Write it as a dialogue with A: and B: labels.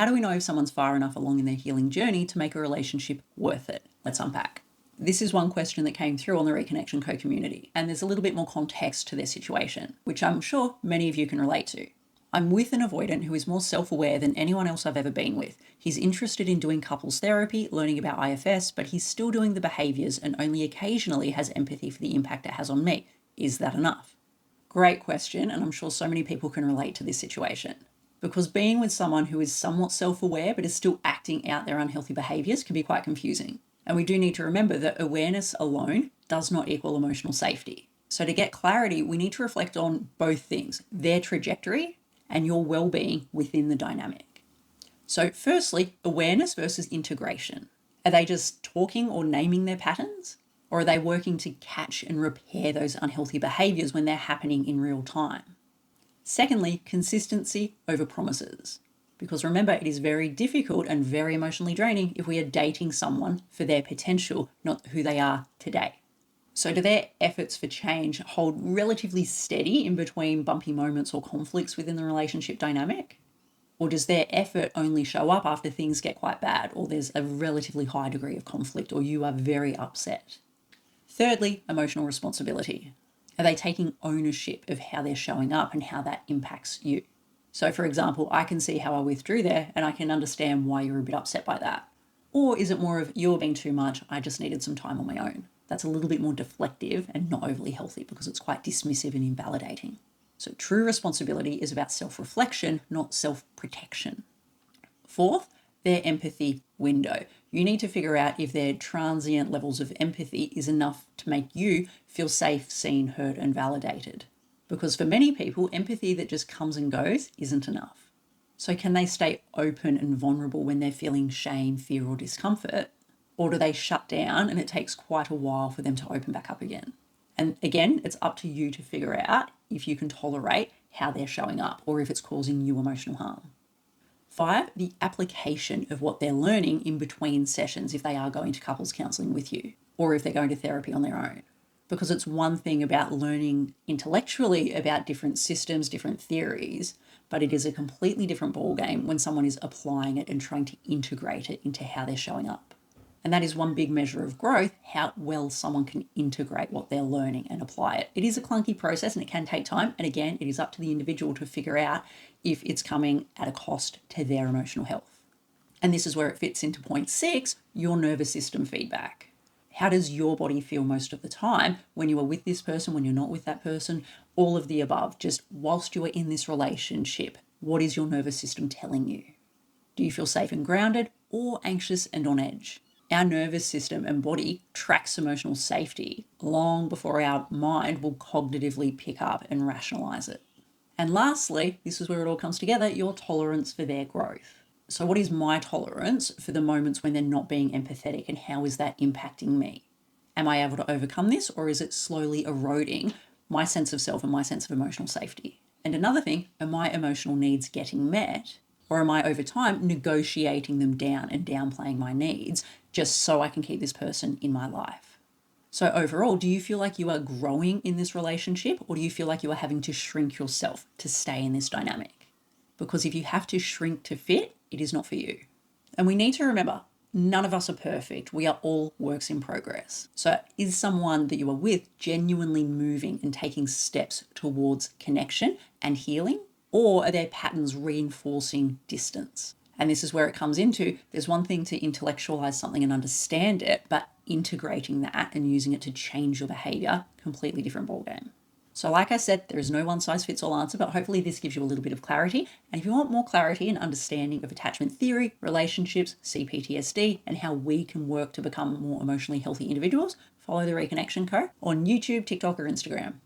A: how do we know if someone's far enough along in their healing journey to make a relationship worth it? Let's unpack. This is one question that came through on the Reconnection Co community, and there's a little bit more context to their situation, which I'm sure many of you can relate to. I'm with an avoidant who is more self-aware than anyone else I've ever been with. He's interested in doing couples therapy, learning about IFS, but he's still doing the behaviours and only occasionally has empathy for the impact it has on me. Is that enough? Great question, and I'm sure so many people can relate to this situation. Because being with someone who is somewhat self-aware but is still acting out their unhealthy behaviours can be quite confusing. And we do need to remember that awareness alone does not equal emotional safety. So to get clarity, we need to reflect on both things, their trajectory and your well-being within the dynamic. So firstly, awareness versus integration. Are they just talking or naming their patterns? Or are they working to catch and repair those unhealthy behaviours when they're happening in real time? Secondly, consistency over promises. Because remember, it is very difficult and very emotionally draining if we are dating someone for their potential, not who they are today. So do their efforts for change hold relatively steady in between bumpy moments or conflicts within the relationship dynamic? Or does their effort only show up after things get quite bad, or there's a relatively high degree of conflict, or you are very upset? Thirdly, emotional responsibility. Are they taking ownership of how they're showing up and how that impacts you? So for example, I can see how I withdrew there and I can understand why you're a bit upset by that. Or is it more of, you're being too much, I just needed some time on my own? That's a little bit more deflective and not overly healthy because it's quite dismissive and invalidating. So true responsibility is about self-reflection, not self-protection. Fourth, their empathy window. You need to figure out if their transient levels of empathy is enough to make you feel safe, seen, heard, and validated. Because for many people, empathy that just comes and goes isn't enough. So can they stay open and vulnerable when they're feeling shame, fear, or discomfort? Or do they shut down and it takes quite a while for them to open back up again? And again, it's up to you to figure out if you can tolerate how they're showing up or if it's causing you emotional harm. 5, the application of what they're learning in between sessions if they are going to couples counselling with you or if they're going to therapy on their own. Because it's one thing about learning intellectually about different systems, different theories, but it is a completely different ballgame when someone is applying it and trying to integrate it into how they're showing up. And that is one big measure of growth, how well someone can integrate what they're learning and apply it. It is a clunky process and it can take time. And again, it is up to the individual to figure out if it's coming at a cost to their emotional health. And this is where it fits into point 6, your nervous system feedback. How does your body feel most of the time when you are with this person, when you're not with that person, all of the above, just whilst you are in this relationship, what is your nervous system telling you? Do you feel safe and grounded or anxious and on edge? Our nervous system and body tracks emotional safety long before our mind will cognitively pick up and rationalize it. And lastly, this is where it all comes together, your tolerance for their growth. So what is my tolerance for the moments when they're not being empathetic and how is that impacting me? Am I able to overcome this or is it slowly eroding my sense of self and my sense of emotional safety? And another thing, are my emotional needs getting met? Or am I over time negotiating them down and downplaying my needs just so I can keep this person in my life? So overall, do you feel like you are growing in this relationship or do you feel like you are having to shrink yourself to stay in this dynamic? Because if you have to shrink to fit, it is not for you. And we need to remember, none of us are perfect. We are all works in progress. So is someone that you are with genuinely moving and taking steps towards connection and healing? Or are their patterns reinforcing distance? And this is where it comes into, there's one thing to intellectualize something and understand it, but integrating that and using it to change your behavior, completely different ballgame. So like I said, there is no one size fits all answer, but hopefully this gives you a little bit of clarity. And if you want more clarity and understanding of attachment theory, relationships, CPTSD, and how we can work to become more emotionally healthy individuals, follow the Reconnection Co on YouTube, TikTok, or Instagram.